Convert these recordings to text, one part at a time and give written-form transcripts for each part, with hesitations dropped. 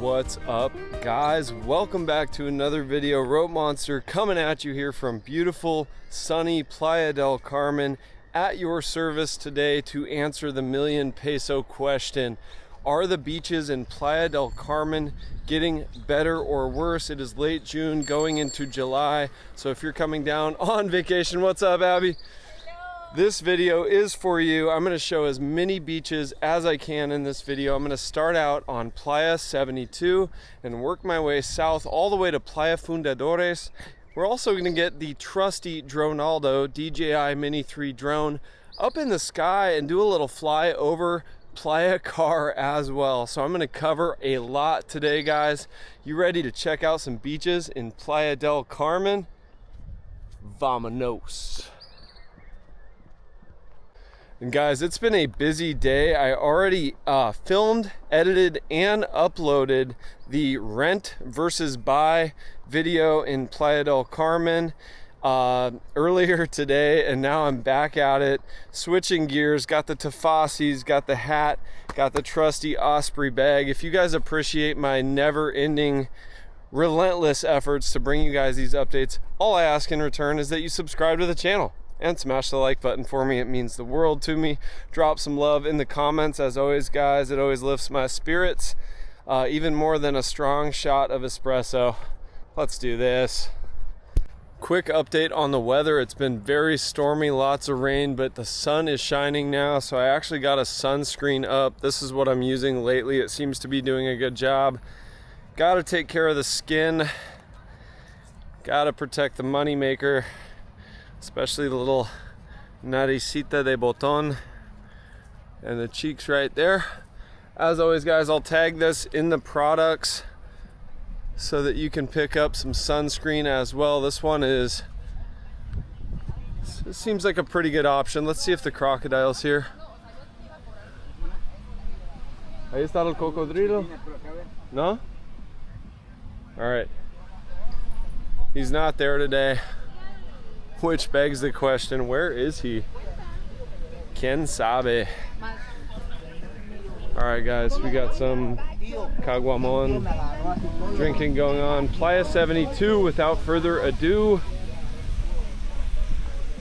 What's up, guys? Welcome back to another video. Rope Monster coming at you here from beautiful sunny Playa del Carmen, at your service today to answer the million peso question. Are the beaches in Playa del Carmen getting better or worse? It is late June going into July, so if you're coming down on vacation, what's up, Abby? This video is for you. I'm going to show as many beaches as I can in this video. I'm going to start out on Playa 72 and work my way south all the way to Playa Fundadores. We're also going to get the trusty Dronaldo DJI Mini 3 drone up in the sky and do a little fly over Playacar as well. So I'm going to cover a lot today, guys. You ready to check out some beaches in Playa del Carmen? Vamanos. And guys, it's been a busy day. I already filmed, edited, and uploaded the rent versus buy video in Playa del Carmen earlier today, and now I'm back at it, switching gears. Got the Tafasis, got the hat, got the trusty Osprey bag. If you guys appreciate my never-ending, relentless efforts to bring you guys these updates, all I ask in return is that you subscribe to the channel and smash the like button for me. It means the world to me. Drop some love in the comments. As always, guys, it always lifts my spirits, even more than a strong shot of espresso. Let's do this. Quick update on the weather. It's been very stormy, lots of rain, but the sun is shining now, so I actually got a sunscreen up. This is what I'm using lately. It seems to be doing a good job. Gotta take care of the skin. Gotta protect the money maker, especially the little naricita de boton and the cheeks right there. As always, guys, I'll tag this in the products so that you can pick up some sunscreen as well. This one is, it seems like a pretty good option. Let's see if the crocodile's here. Ahí está el cocodrilo. No? All right. He's not there today. Which begs the question, where is he? Quien sabe? All right, guys, we got some caguamon drinking going on. Playa 72, without further ado.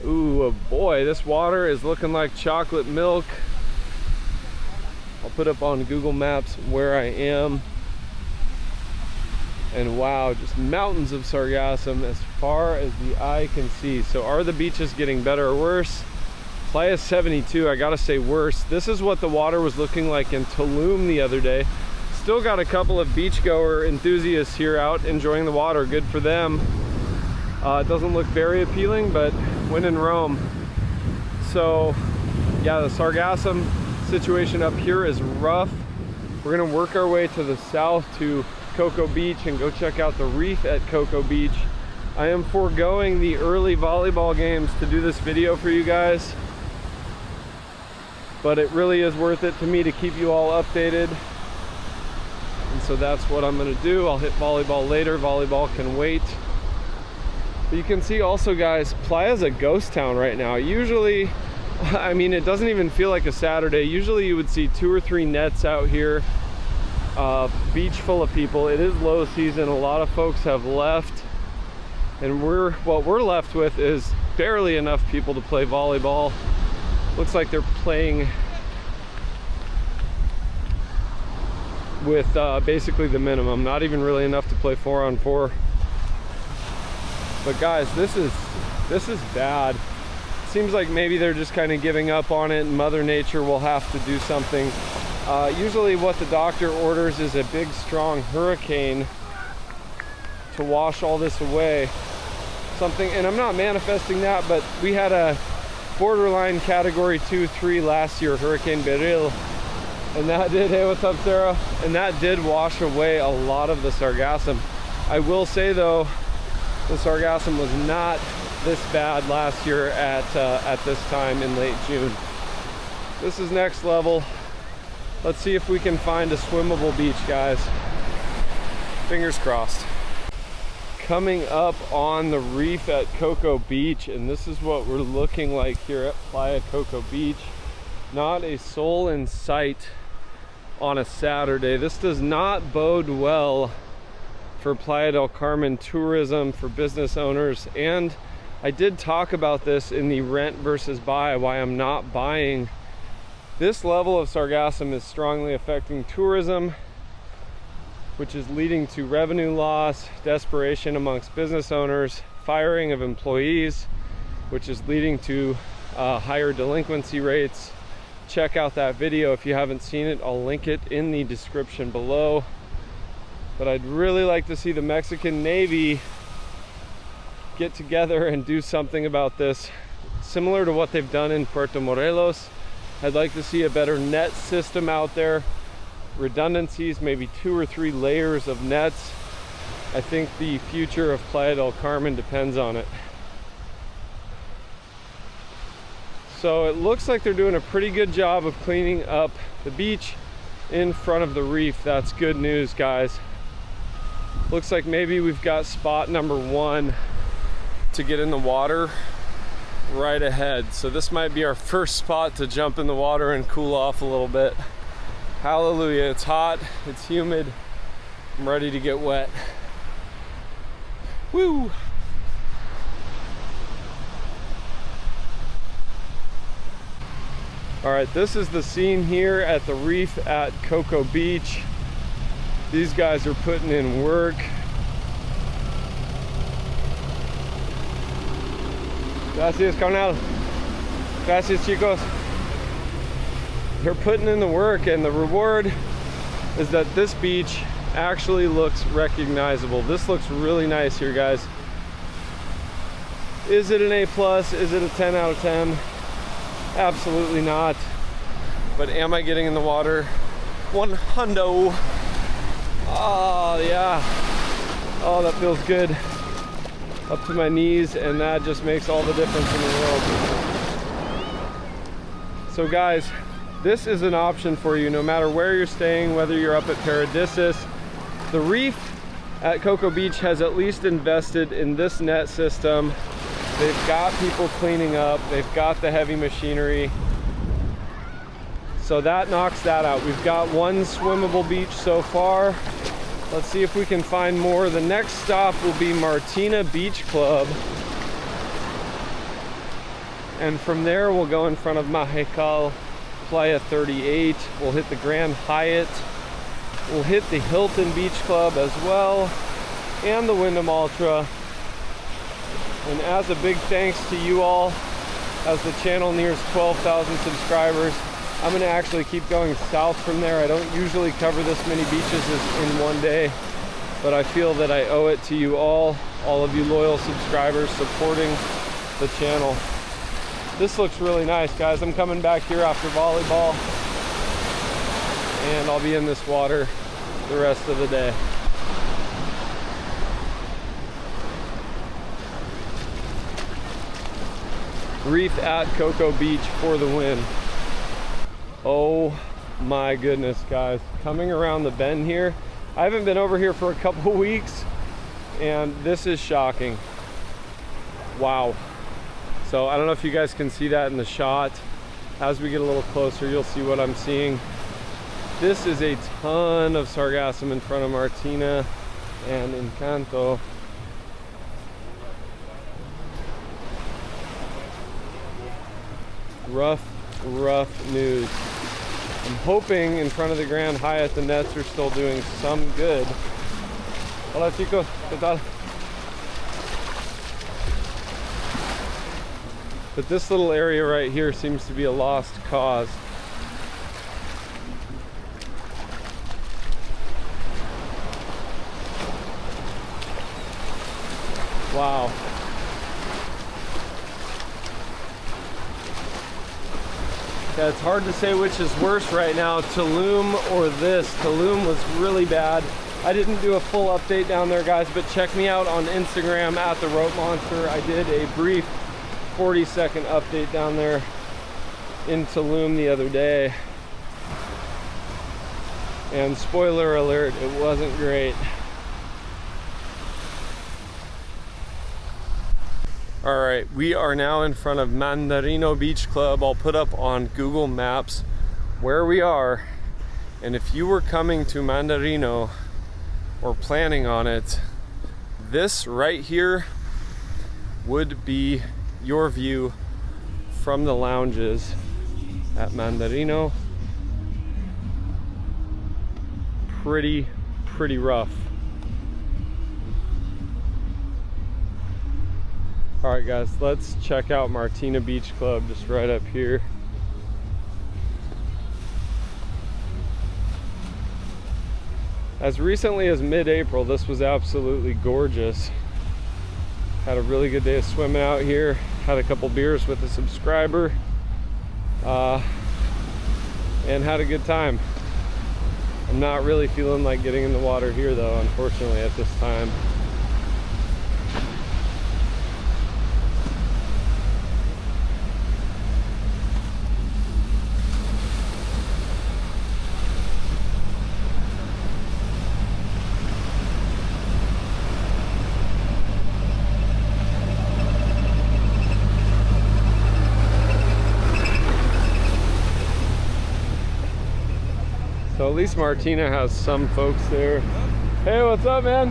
Ooh, boy, this water is looking like chocolate milk. I'll put up on Google Maps where I am. And wow, just mountains of sargassum as far as the eye can see. So are the beaches getting better or worse? Playa 72, I gotta say worse. This is what the water was looking like in Tulum the other day. Still got a couple of beachgoer enthusiasts here out enjoying the water. Good for them. It doesn't look very appealing, but when in Rome. So yeah, the sargassum situation up here is rough. We're gonna work our way to the south to Cocoa Beach and go check out the Reef at Cocoa Beach. I am foregoing the early volleyball games to do this video for you guys, but it really is worth it to me to keep you all updated, and so that's what I'm going to do. I'll hit volleyball later. Volleyball can wait. But you can see also, guys, Playa's a ghost town right now. Usually, I mean, it doesn't even feel like a Saturday. Usually you would see 2 or 3 nets out here. Beach full of people. It is low season. A lot of folks have left, and what we're left with is barely enough people to play volleyball. Looks like they're playing with basically the minimum, not even really enough to play 4-on-4. But guys, this is bad. Seems like maybe they're just kind of giving up on it, and Mother Nature will have to do something. Usually what the doctor orders is a big strong hurricane to wash all this away. And I'm not manifesting that, but we had a borderline category 2-3 last year, Hurricane Beryl, and that did, hey, what's up, Sarah? And that did wash away a lot of the sargassum. I will say though, the sargassum was not this bad last year at this time in late June. This is next level. Let's see if we can find a swimmable beach, guys. Fingers crossed. Coming up on the Reef at Cocoa Beach, and this is what we're looking like here at Playa Cocoa Beach. Not a soul in sight. on a Saturday. This does not bode well for Playa del Carmen tourism, for business owners. And I did talk about this in the rent versus buy, why I'm not buying. This level of sargassum is strongly affecting tourism, which is leading to revenue loss, desperation amongst business owners, firing of employees, which is leading to higher delinquency rates. Check out that video if you haven't seen it. I'll link it in the description below. But I'd really like to see the Mexican Navy get together and do something about this, similar to what they've done in Puerto Morelos. I'd like to see a better net system out there, redundancies, maybe 2 or 3 layers of nets. I think the future of Playa del Carmen depends on it. So it looks like they're doing a pretty good job of cleaning up the beach in front of the reef. That's good news, guys. Looks like maybe we've got spot number 1 to get in the water right ahead. So this might be our first spot to jump in the water and cool off a little bit. Hallelujah. It's hot, it's humid. I'm ready to get wet. Woo! All right, this is the scene here at the reef at Cocoa Beach. These guys are putting in work. Gracias, carnal. Gracias, chicos. They're putting in the work, and the reward is that this beach actually looks recognizable. This looks really nice here, guys. Is it an A+? Is it a 10 out of 10? Absolutely not. But am I getting in the water? 100. Oh yeah. Oh, that feels good. Up to my knees, and that just makes all the difference in the world. So guys, this is an option for you no matter where you're staying, whether you're up at Paradisus. The Reef at Cocoa Beach has at least invested in this net system. They've got people cleaning up, they've got the heavy machinery. So that knocks that out. We've got 1 swimmable beach so far. Let's see if we can find more. The next stop will be Martina Beach Club. And from there we'll go in front of Mahekal, Playa 38. We'll hit the Grand Hyatt. We'll hit the Hilton Beach Club as well, and the Wyndham Ultra. And as a big thanks to you all, as the channel nears 12,000 subscribers, I'm gonna actually keep going south from there. I don't usually cover this many beaches in one day, but I feel that I owe it to you all of you loyal subscribers supporting the channel. This looks really nice, guys. I'm coming back here after volleyball, and I'll be in this water the rest of the day. Reef at Cocoa Beach for the win. Oh my goodness, guys. Coming around the bend here. I haven't been over here for a couple weeks, and this is shocking. Wow. So I don't know if you guys can see that in the shot. As we get a little closer, you'll see what I'm seeing. This is a ton of sargassum in front of Martina and Encanto. Rough news. I'm hoping in front of the Grand Hyatt the nets are still doing some good. Hola chicos, ¿qué tal? But this little area right here seems to be a lost cause. Wow. Yeah, it's hard to say which is worse right now, Tulum or this. Tulum was really bad. I didn't do a full update down there, guys, but check me out on Instagram at the Rope Monster. I did a brief 40-second update down there in Tulum the other day. And spoiler alert, it wasn't great. All right, we are now in front of Mandarino Beach Club. I'll put up on Google Maps where we are. And if you were coming to Mandarino or planning on it, this right here would be your view from the lounges at Mandarino. Pretty rough. All right, guys, let's check out Martina Beach Club just right up here. As recently as mid-April, this was absolutely gorgeous. Had a really good day of swimming out here. Had a couple beers with a subscriber. And had a good time. I'm not really feeling like getting in the water here though, unfortunately, at this time. So at least Martina has some folks there. Hey, what's up, man?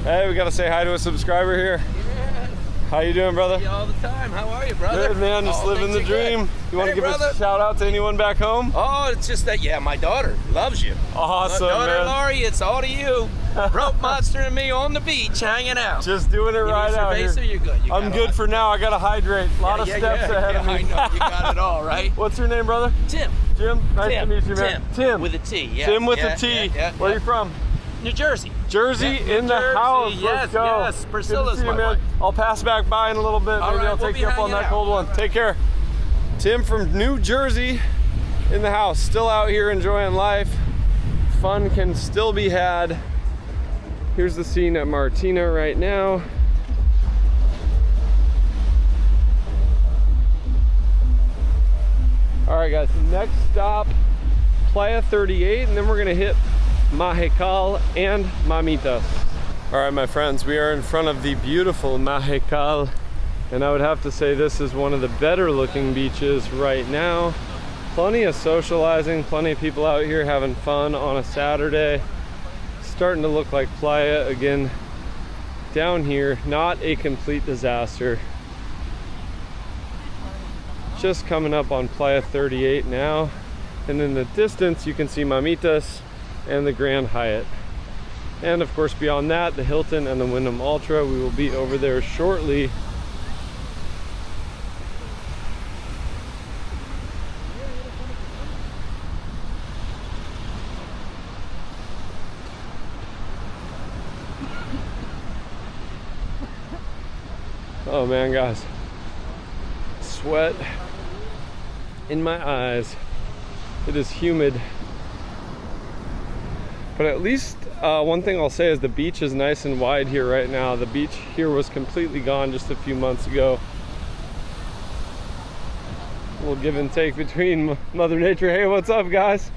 Hey, we gotta say hi to a subscriber here. Yeah. How you doing, brother? See you all the time. How are you, brother? Good, man. Just living the dream. You want to give a shout out to anyone back home? Oh, it's just that, yeah, my daughter loves you. Awesome, daughter man. Laurie, it's all to you. Rope Monster and me on the beach hanging out. Just doing it right out here. You're good. I'm good for now. I gotta hydrate. A lot of steps ahead of me. I know. You got it all, right? What's your name, brother? Tim. Jim. Nice to meet you, man. Tim. With a T. Yeah. Tim with a T. Where are you from? New Jersey. Jersey in the house. Yes, Let's go. yes. Priscilla's Good to see you, my man. wife. I'll pass back by in a little bit. Maybe I'll take you up on that cold one. Take care. Tim from New Jersey in the house. Still out here enjoying life. Fun can still be had. Here's the scene at Martina right now. All right, guys, next stop, Playa 38, and then we're gonna hit Mahekal and Mamitas. All right, my friends, we are in front of the beautiful Mahekal, and I would have to say this is one of the better looking beaches right now. Plenty of socializing, plenty of people out here having fun on a Saturday. Starting to look like Playa again down here. Not a complete disaster. Just coming up on Playa 38 now, and in the distance you can see Mamitas and the Grand Hyatt, and of course beyond that the Hilton and the Wyndham Ultra. We will be over there shortly. Oh man, guys, sweat in my eyes. It is humid, but at least one thing I'll say is the beach is nice and wide here right now. The beach here was completely gone just a few months ago. A little give and take between Mother Nature. Hey, what's up, guys?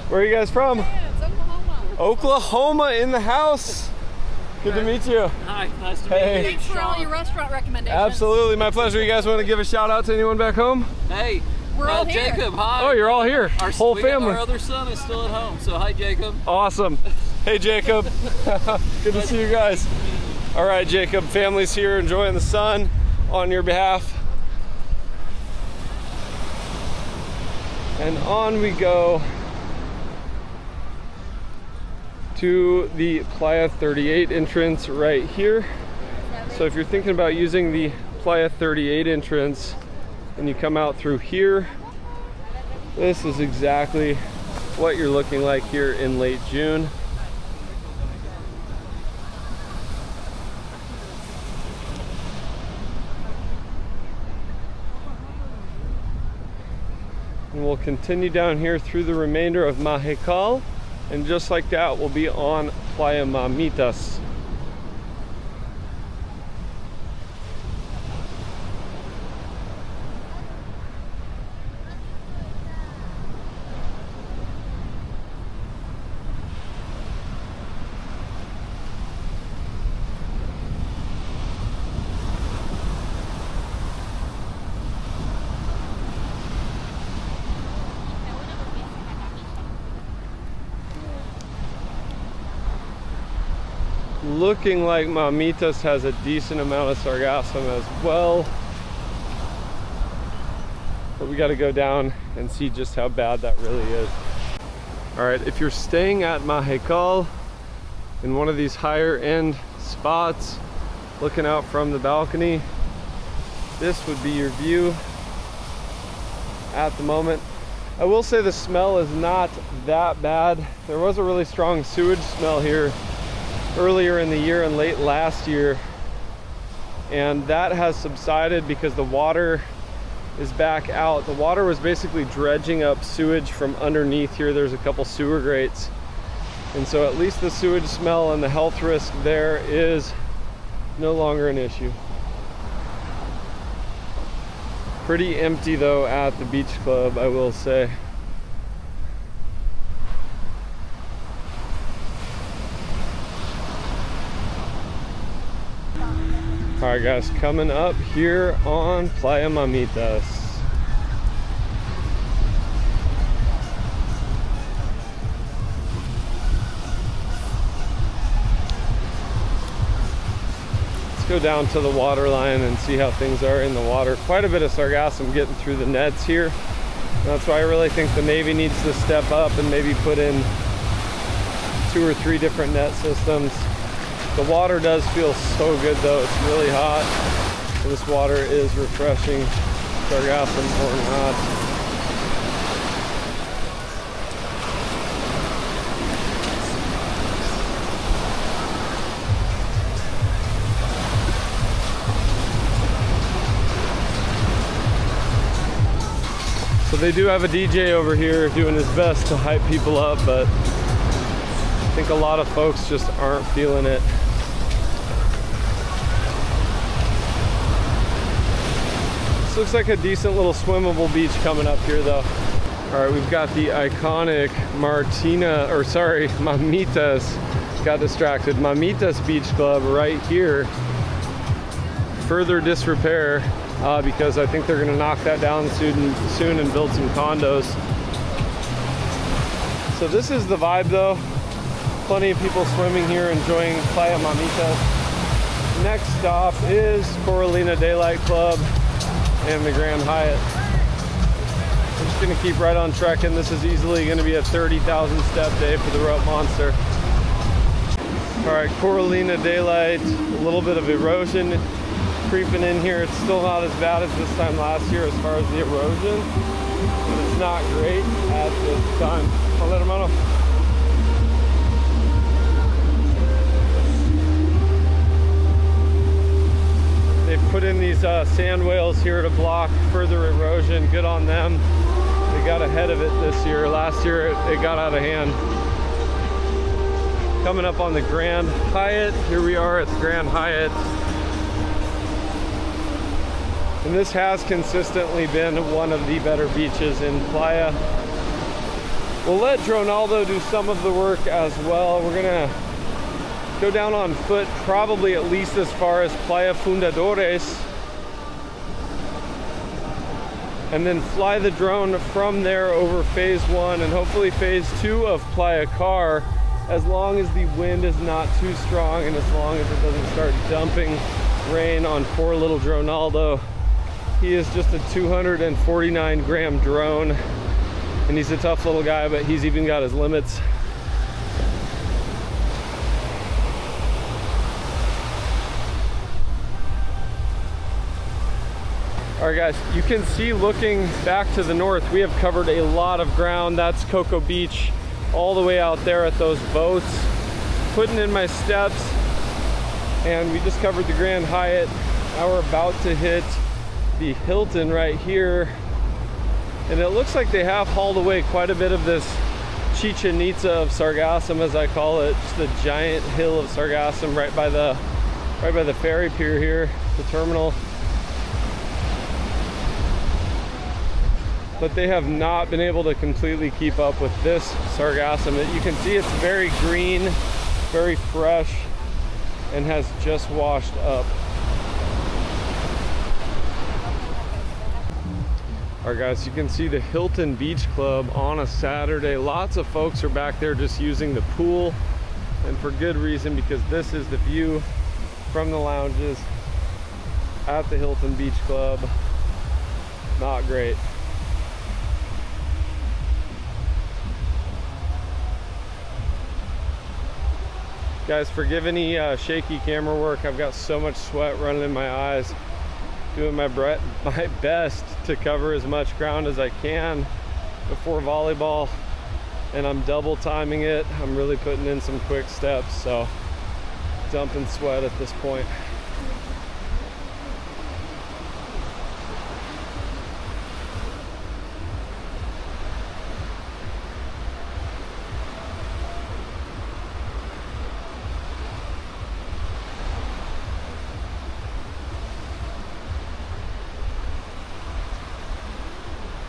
Where are you guys from? Yeah, it's Oklahoma. Oklahoma in the house. Good to meet you. Hi, nice to meet you. Thanks for all your restaurant recommendations. Absolutely, my pleasure. You guys want to give a shout out to anyone back home? Hey, we're all here. Jacob, hi. Oh, you're all here. Our whole family. Our other son is still at home, so hi, Jacob. Awesome. Hey, Jacob. Good to see you guys. All right, Jacob, family's here enjoying the sun on your behalf. And on we go to the Playa 38 entrance right here. So if you're thinking about using the Playa 38 entrance and you come out through here, this is exactly what you're looking like here in late June. And we'll continue down here through the remainder of Mahekal, and just like that we'll be on Playa Mamitas. looking like Mamitas has a decent amount of sargassum as well. But we got to go down and see just how bad that really is. All right, if you're staying at Mahekal in one of these higher end spots, looking out from the balcony, this would be your view at the moment. I will say the smell is not that bad. There was a really strong sewage smell here earlier in the year and late last year, and that has subsided because the water is back out. The water was basically dredging up sewage from underneath here. There's a couple sewer grates, and so at least the sewage smell and the health risk there is no longer an issue. Pretty empty though at the beach club, I will say. All right guys, coming up here on Playa Mamitas. Go down to the water line and see how things are in the water. Quite a bit of sargassum getting through the nets here. That's why I really think the Navy needs to step up and maybe put in 2 or 3 different net systems. The water does feel so good though. It's really hot. So this water is refreshing, sargassum or not. So they do have a DJ over here doing his best to hype people up, but I think a lot of folks just aren't feeling it. This looks like a decent little swimmable beach coming up here though. All right, we've got the iconic Mamitas, got distracted, Mamitas Beach Club right here. Further disrepair. Because I think they're going to knock that down soon and build some condos. So this is the vibe though. Plenty of people swimming here, enjoying Playa Mamita. Next stop is Coralina Daylight Club and the Grand Hyatt. We're just going to keep right on trekking. This is easily going to be a 30,000 step day for the rope monster. All right, Coralina Daylight, a little bit of erosion creeping in here. It's still not as bad as this time last year as far as the erosion, but it's not great at this time. I'll let hermano. They've put in these sand whales here to block further erosion. Good on them. They got ahead of it this year. Last year it got out of hand. Coming up on the Grand Hyatt. Here we are at the Grand Hyatt. And this has consistently been one of the better beaches in Playa. We'll let Dronaldo do some of the work as well. We're gonna go down on foot, probably at least as far as Playa Fundadores, and then fly the drone from there over phase 1 and hopefully phase 2 of Playacar, as long as the wind is not too strong and as long as it doesn't start dumping rain on poor little Dronaldo. He is just a 249 gram drone, and he's a tough little guy, but he's even got his limits. All right guys, you can see looking back to the north, we have covered a lot of ground. That's Cocoa Beach all the way out there at those boats. Putting in my steps, and we just covered the Grand Hyatt. Now we're about to hit the Hilton right here, and it looks like they have hauled away quite a bit of this Chichen Itza of sargassum, as I call it, just a giant hill of sargassum right by the ferry pier here, the terminal. But they have not been able to completely keep up with this sargassum. You can see it's very green, very fresh, and has just washed up. All right guys, you can see the Hilton Beach Club on a Saturday. Lots of folks are back there just using the pool. and for good reason, because this is the view from the lounges at the Hilton Beach Club. Not great. Guys, forgive any shaky camera work. I've got so much sweat running in my eyes. Doing my best to cover as much ground as I can before volleyball, and I'm double timing it. I'm really putting in some quick steps, so dumping sweat at this point.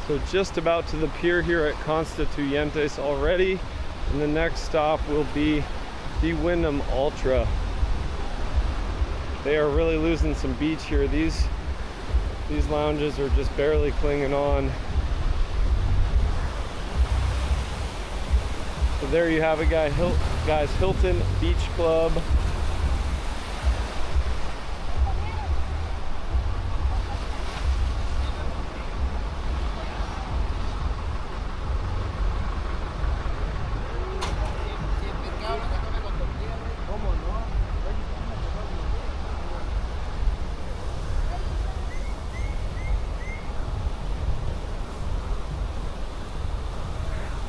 So just about to the pier here at Constituyentes already, and the next stop will be the Wyndham Ultra. They are really losing some beach here. These lounges are just barely clinging on. So there you have it, guys. Hilton Beach Club.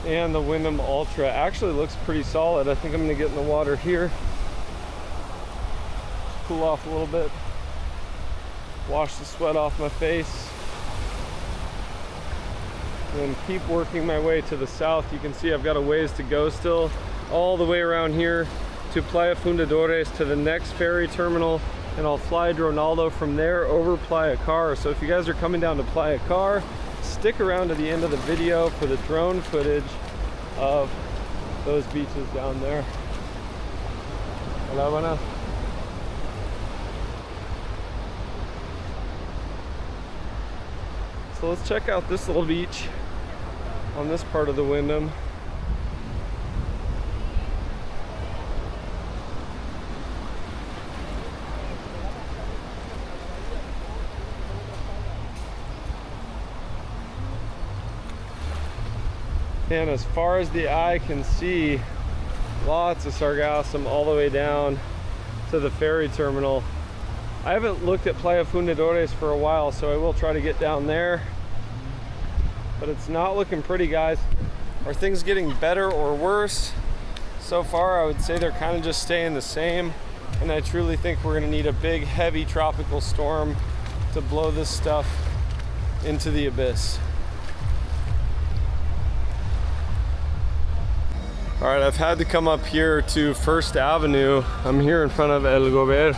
And the Wyndham Ultra actually looks pretty solid. I think I'm gonna get in the water here, cool off a little bit, wash the sweat off my face, and keep working my way to the south. You can see I've got a ways to go still, all the way around here to Playa Fundadores, to the next ferry terminal, and I'll fly Ronaldo from there over Playacar. So if you guys are coming down to Playacar, stick around to the end of the video for the drone footage of those beaches down there. Hola, buenas. So let's check out this little beach on this part of the Wyndham. And as far as the eye can see, lots of sargassum all the way down to the ferry terminal. I haven't looked at Playa Fundadores for a while, so I will try to get down there. But it's not looking pretty, guys. Are things getting better or worse? So far, I would say they're kind of just staying the same. And I truly think we're gonna need a big, heavy tropical storm to blow this stuff into the abyss. All right, I've had to come up here to First Avenue. I'm here in front of El Gober.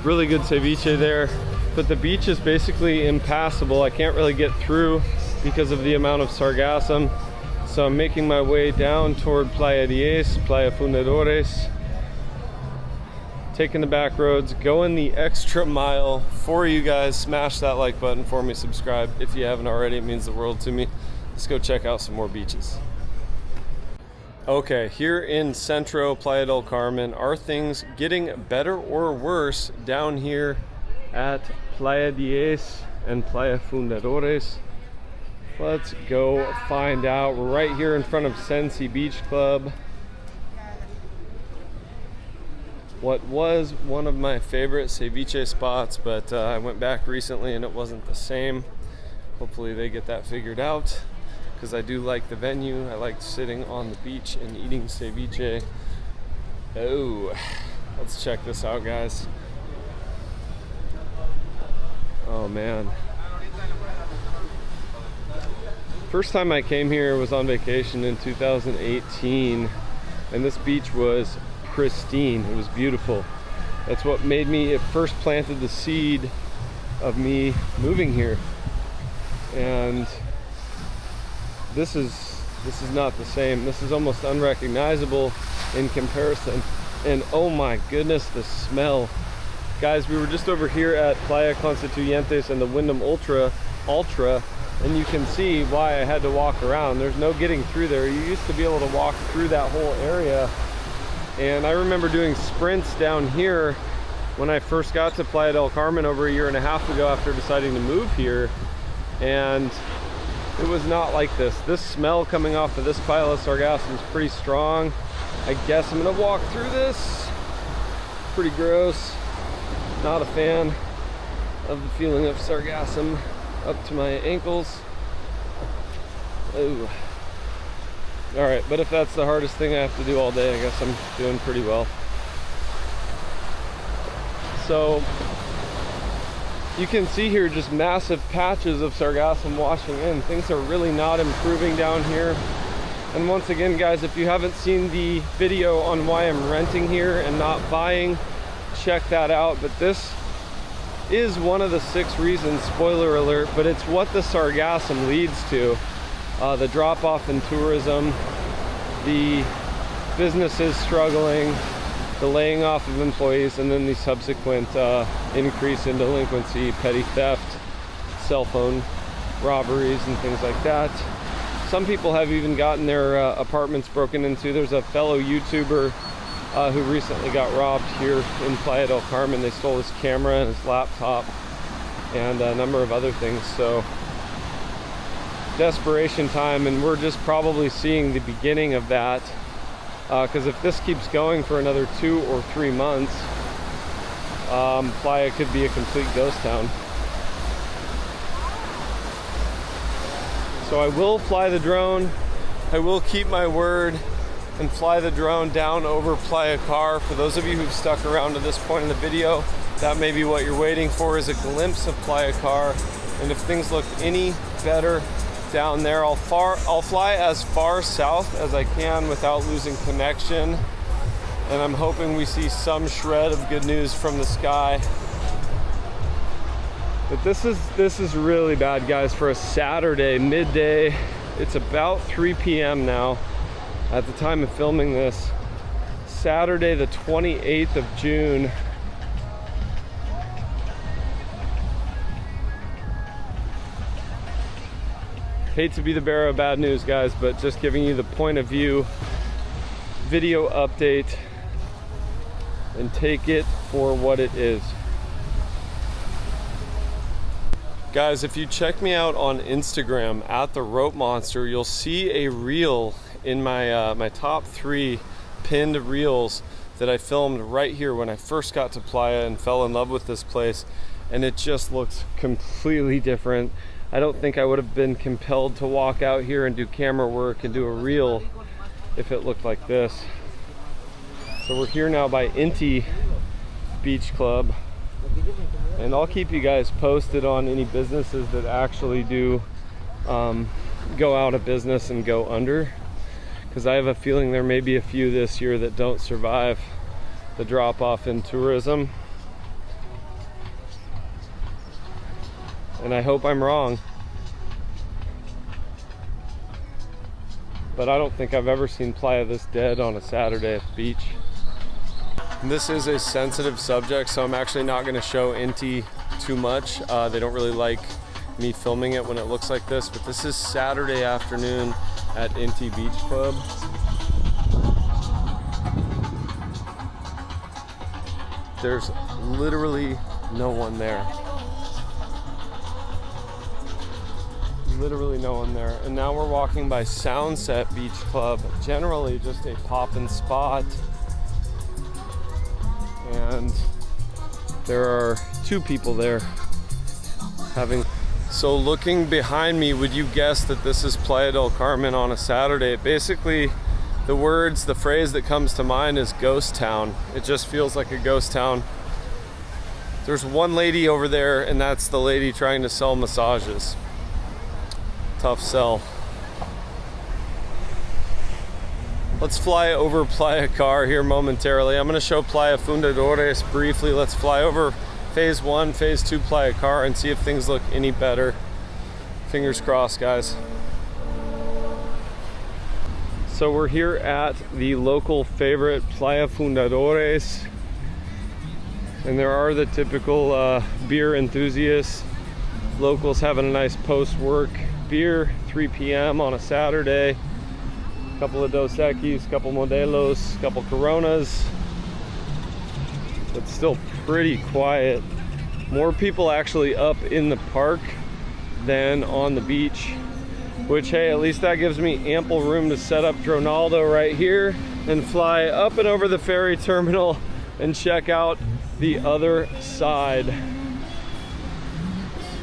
Really good ceviche there, but the beach is basically impassable. I can't really get through because of the amount of sargassum. So I'm making my way down toward Playa 10, Playa Fundadores, taking the back roads, going the extra mile for you guys. Smash that like button for me, subscribe if you haven't already, it means the world to me. Let's go check out some more beaches. Okay, here in Centro Playa del Carmen, are things getting better or worse down here at Playa 10 and Playa Fundadores? Let's go find out. We're right here in front of Sensei Beach Club. What was one of my favorite ceviche spots, but I went back recently and it wasn't the same. Hopefully they get that figured out, because I do like the venue. I like sitting on the beach and eating ceviche. Oh, let's check this out, guys. Oh man. First time I came here was on vacation in 2018, and this beach was pristine. It was beautiful. That's what made me, it first planted the seed of me moving here. And this is not the same. This is almost unrecognizable in comparison. And oh my goodness, the smell. Guys, we were just over here at Playa Constituyentes and the Wyndham Ultra, and you can see why I had to walk around. There's no getting through there. You used to be able to walk through that whole area And I remember doing sprints down here when I first got to Playa del Carmen over a year and a half ago after deciding to move here. And it was not like this. This smell coming off of this pile of sargassum is pretty strong. I guess I'm gonna walk through this. Pretty gross. Not a fan of the feeling of sargassum up to my ankles. Oh. All right, but if that's the hardest thing I have to do all day, I guess I'm doing pretty well. So you can see here just massive patches of sargassum washing in. Things are really not improving down here. And once again, guys, if you haven't seen the video on why I'm renting here and not buying, check that out. But this is one of the 6 reasons, spoiler alert, but it's what the sargassum leads to. The drop off in tourism, the businesses struggling, the laying off of employees, and then the subsequent increase in delinquency, petty theft, cell phone robberies, and things like that. Some people have even gotten their apartments broken into. There's a fellow YouTuber who recently got robbed here in Playa del Carmen. They stole his camera and his laptop and a number of other things. So desperation time, and we're just probably seeing the beginning of that, because if this keeps going for another 2 or 3 months, Playa could be a complete ghost town. So I will fly the drone. I will keep my word and fly the drone down over Playacar. For those of you who've stuck around to this point in the video, that may be what you're waiting for, is a glimpse of Playacar. And if things look any better down there, I'll fly as far south as I can without losing connection, and I'm hoping we see some shred of good news from the sky. But this is really bad, guys, for a Saturday midday. It's about 3 p.m. now at the time of filming this. Saturday the 28th of June. Hate to be the bearer of bad news, guys, but just giving you the point of view video update, and take it for what it is. Guys, if you check me out on Instagram at the Rope Monster, you'll see a reel in my my top 3 pinned reels that I filmed right here when I first got to Playa and fell in love with this place, and it just looks completely different. I don't think I would have been compelled to walk out here and do camera work and do a reel if it looked like this. So we're here now by Inti Beach Club, and I'll keep you guys posted on any businesses that actually do go out of business and go under, because I have a feeling there may be a few this year that don't survive the drop off in tourism. And I hope I'm wrong, but I don't think I've ever seen Playa this dead on a Saturday at the beach. This is a sensitive subject, so I'm actually not going to show Inti too much. They don't really like me filming it when it looks like this, but this is Saturday afternoon at Inti Beach Club. There's literally no one there. Literally no one there. And now we're walking by Soundset Beach Club, generally just a poppin' spot. And there are 2 people there having. So looking behind me, would you guess that this is Playa del Carmen on a Saturday? Basically, the phrase that comes to mind is ghost town. It just feels like a ghost town. There's one lady over there, and that's the lady trying to sell massages. Tough sell. Let's fly over Playacar here momentarily. I'm going to show Playa Fundadores briefly. Let's fly over phase 1, phase 2 Playacar and see if things look any better. Fingers crossed, guys. So we're here at the local favorite, Playa Fundadores, and there are the typical beer enthusiasts, locals having a nice post-work beer, 3 p.m. on a Saturday. Couple of Dos Equis, couple Modelos, couple Coronas. It's still pretty quiet. More people actually up in the park than on the beach, which, hey, at least that gives me ample room to set up Dronaldo right here and fly up and over the ferry terminal and check out the other side.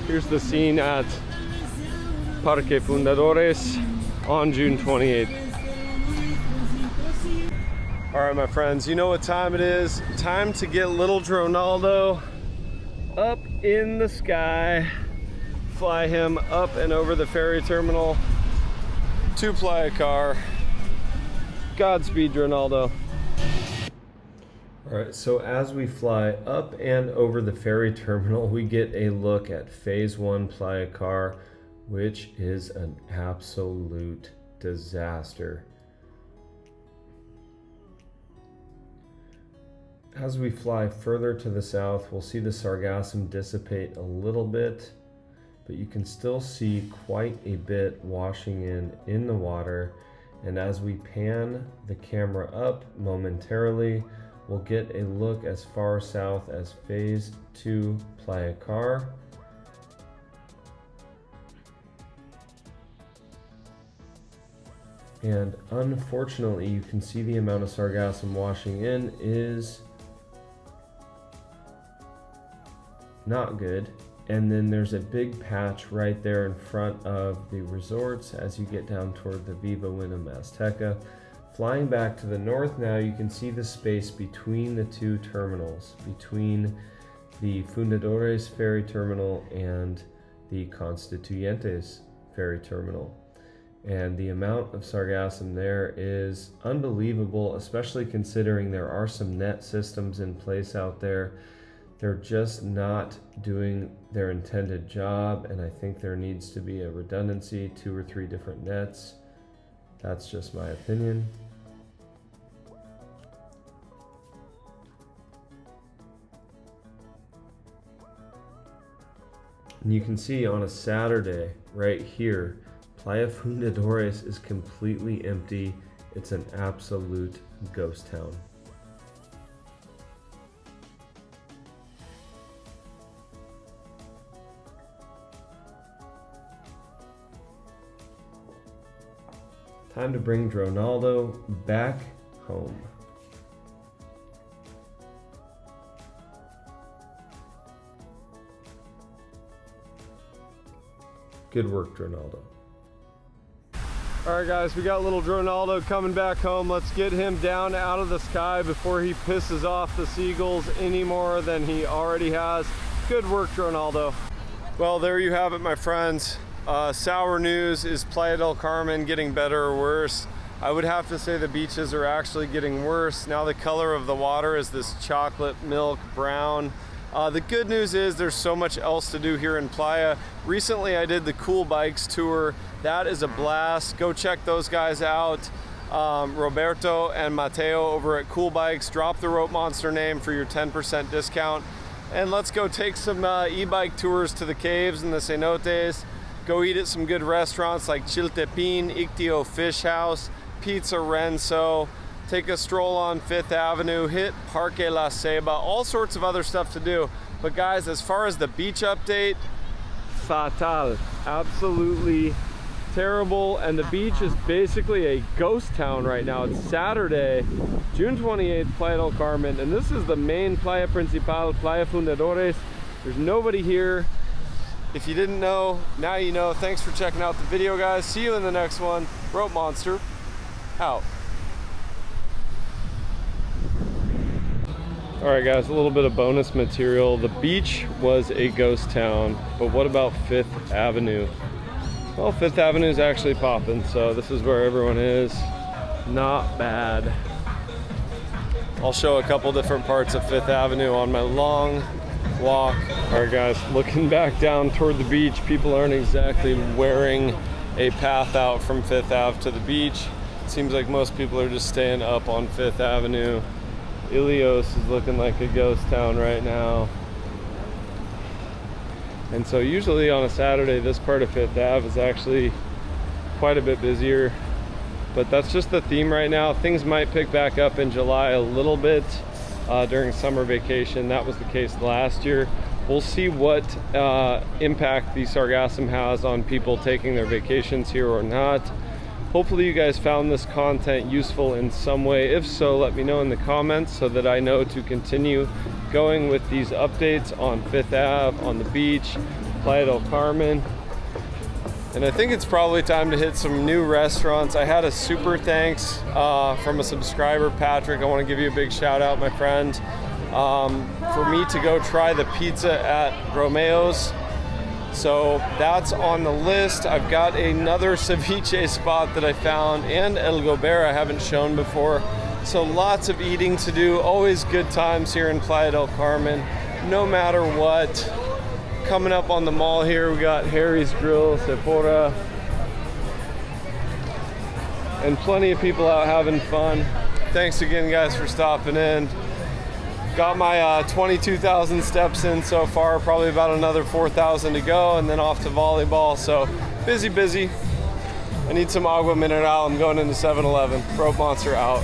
Here's the scene at Playa Fundadores on June 28th. All right, my friends, you know what time it is. Time to get little Dronaldo up in the sky, fly him up and over the ferry terminal to Playacar. Godspeed, Dronaldo. All right, so as we fly up and over the ferry terminal, we get a look at Phase 1 Playacar, which is an absolute disaster. As we fly further to the south, we'll see the sargassum dissipate a little bit, but you can still see quite a bit washing in the water. And as we pan the camera up momentarily, we'll get a look as far south as Phase 2 Playacar. And unfortunately, you can see the amount of sargassum washing in is not good. And then there's a big patch right there in front of the resorts as you get down toward the Viva Winham Azteca. Flying back to the north now, you can see the space between the two terminals, between the Fundadores ferry terminal and the Constituyentes ferry terminal. And the amount of sargassum there is unbelievable, especially considering there are some net systems in place out there. They're just not doing their intended job, and I think there needs to be a redundancy, 2 or 3 different nets. That's just my opinion. And you can see on a Saturday right here, Playa Fundadores is completely empty. It's an absolute ghost town. Time to bring Dronaldo back home. Good work, Dronaldo. All right, guys, we got little Dronaldo coming back home. Let's get him down out of the sky before he pisses off the seagulls any more than he already has. Good work, Dronaldo. Well, there you have it, my friends. Sour news. Is Playa del Carmen getting better or worse? I would have to say the beaches are actually getting worse. Now the color of the water is this chocolate milk brown. The good news is there's so much else to do here in Playa. Recently I did the Cool Bikes tour. That is a blast. Go check those guys out. Roberto and Mateo over at Cool Bikes. Drop the Rope Monster name for your 10% discount. And let's go take some e-bike tours to the caves and the cenotes. Go eat at some good restaurants like Chiltepin, Ictio Fish House, Pizza Renzo. Take a stroll on 5th Avenue, hit Parque La Ceiba, all sorts of other stuff to do. But guys, as far as the beach update, fatal, absolutely terrible. And the beach is basically a ghost town right now. It's Saturday, June 28th, Playa del Carmen, and this is the main Playa Principal, Playa Fundadores. There's nobody here. If you didn't know, now you know. Thanks for checking out the video, guys. See you in the next one. Rope Monster, out. All right, guys, a little bit of bonus material. The beach was a ghost town, but what about 5th Avenue? Well, 5th Avenue is actually popping, so this is where everyone is. Not bad. I'll show a couple different parts of 5th Avenue on my long walk. All right, guys, looking back down toward the beach, people aren't exactly wearing a path out from 5th Ave to the beach. It seems like most people are just staying up on 5th Avenue. Ilios is looking like a ghost town right now. And so usually on a Saturday, this part of 5th Ave is actually quite a bit busier. But that's just the theme right now. Things might pick back up in July a little bit during summer vacation. That was the case last year. We'll see what impact the sargassum has on people taking their vacations here or not. Hopefully you guys found this content useful in some way. If so, let me know in the comments so that I know to continue going with these updates on 5th Ave, on the beach, Playa del Carmen. And I think it's probably time to hit some new restaurants. I had a super thanks from a subscriber, Patrick. I want to give you a big shout out, my friend, for me to go try the pizza at Romeo's. So that's on the list. I've got another ceviche spot that I found, and El Gobert I haven't shown before. So lots of eating to do. Always good times here in Playa del Carmen, no matter what. Coming up on the mall here, we got Harry's Grill, Sephora, and plenty of people out having fun. Thanks again, guys, for stopping in. Got my 22,000 steps in so far, probably about another 4,000 to go, and then off to volleyball. So busy. I need some agua mineral. I'm going into 7-Eleven. Rope Monster out.